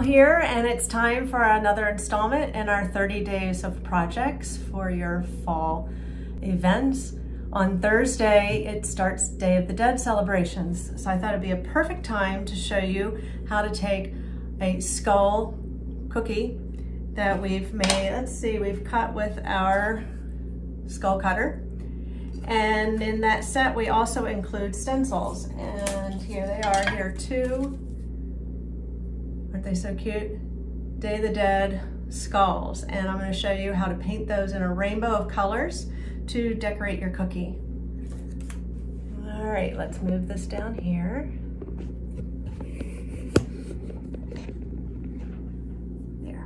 here, and it's time for another installment in our 30 days of projects for your fall events. On Thursday, it starts Day of the Dead celebrations. So I thought it'd be a perfect time to show you how to take a skull cookie that we've made. Let's see, we've cut with our skull cutter. And in that set, we also include stencils. And here they are, here too. Aren't they so cute? Day of the Dead skulls. And I'm going to show you how to paint those in a rainbow of colors to decorate your cookie. All right, let's move this down here. There.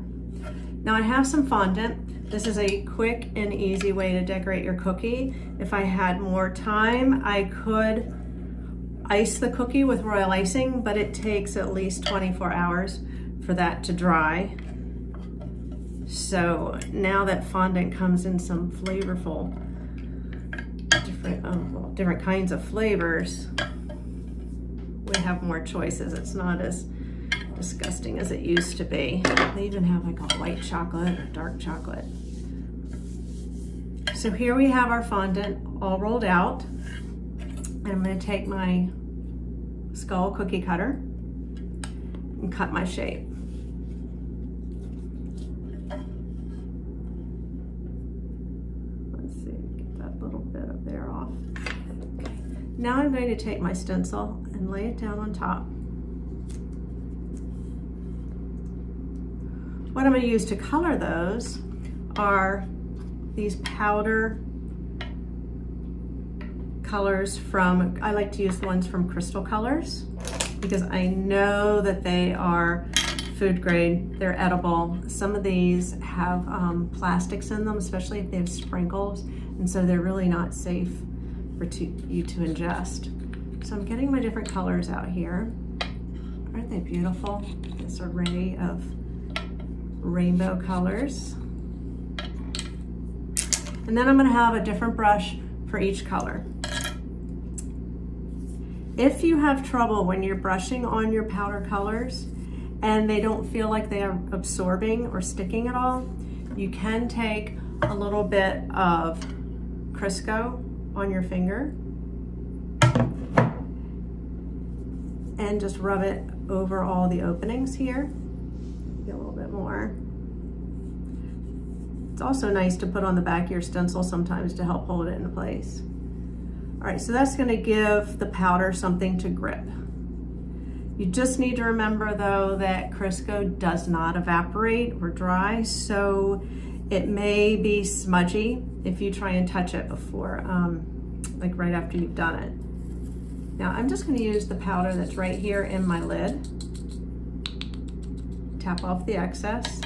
Now I have some fondant. This is a quick and easy way to decorate your cookie. If I had more time, I could ice the cookie with royal icing, but it takes at least 24 hours for that to dry. So now that fondant comes in some flavorful, different kinds of flavors, we have more choices. It's not as disgusting as it used to be. They even have like a white chocolate or dark chocolate. So here we have our fondant all rolled out. And I'm going to take my skull cookie cutter and cut my shape. Let's see, get that little bit up there off. Okay. Now I'm going to take my stencil and lay it down on top. What I'm going to use to color those are these powder colors from, I like to use the ones from Crystal Colors because I know that they are food grade, they're edible. Some of these have plastics in them, especially if they have sprinkles, and so they're really not safe for you to ingest. So I'm getting my different colors out here. Aren't they beautiful? This array of rainbow colors. And then I'm going to have a different brush for each color. If you have trouble when you're brushing on your powder colors and they don't feel like they are absorbing or sticking at all, you can take a little bit of Crisco on your finger and just rub it over all the openings here. Get a little bit more. It's also nice to put on the back of your stencil sometimes to help hold it into place. All right, so that's gonna give the powder something to grip. You just need to remember though that Crisco does not evaporate or dry, so it may be smudgy if you try and touch it before, like right after you've done it. Now I'm just gonna use the powder that's right here in my lid. Tap off the excess.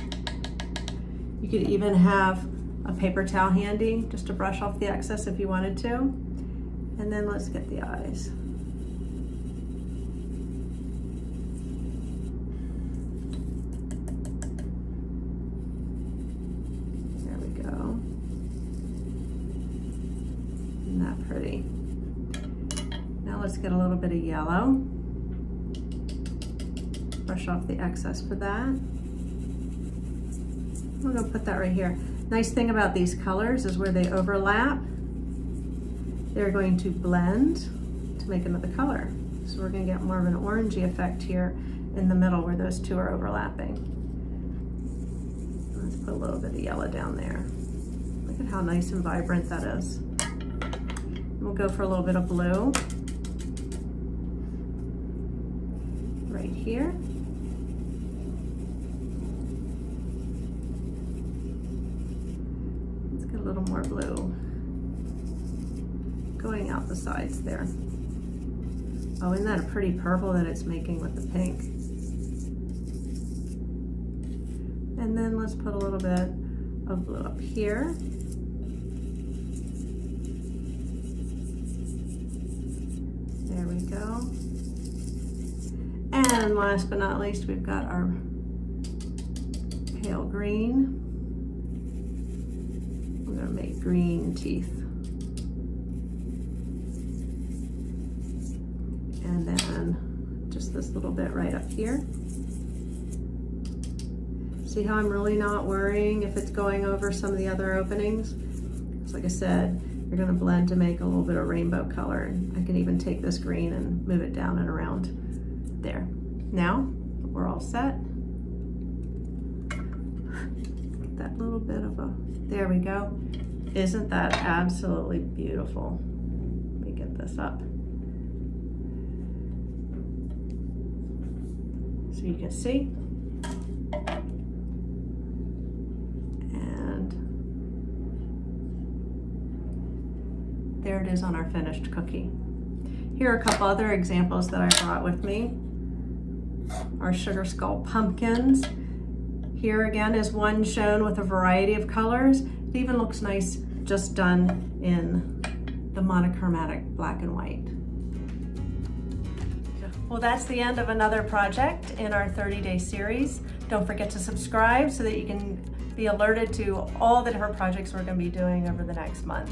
You could even have a paper towel handy just to brush off the excess if you wanted to. And then let's get the eyes. There we go. Isn't that pretty? Now let's get a little bit of yellow. Brush off the excess for that. I'm gonna put that right here. Nice thing about these colors is where they overlap, they're going to blend to make another color. So we're gonna get more of an orangey effect here in the middle where those two are overlapping. Let's put a little bit of yellow down there. Look at how nice and vibrant that is. We'll go for a little bit of blue right here. A little more blue going out the sides there. Oh, isn't that a pretty purple that it's making with the pink? And then let's put a little bit of blue up here. There we go. And last but not least, we've got our pale green. I'm going to make green teeth. And then just this little bit right up here. See how I'm really not worrying if it's going over some of the other openings? Because like I said, you're gonna blend to make a little bit of rainbow color. And I can even take this green and move it down and around there. Now, we're all set. That little bit of a, there we go. Isn't that absolutely beautiful? Let me get this up. So you can see. And there it is on our finished cookie. Here are a couple other examples that I brought with me. Our sugar skull pumpkins. Here again is one shown with a variety of colors. It even looks nice just done in the monochromatic black and white. Well, that's the end of another project in our 30-day series. Don't forget to subscribe so that you can be alerted to all the different projects we're going to be doing over the next month.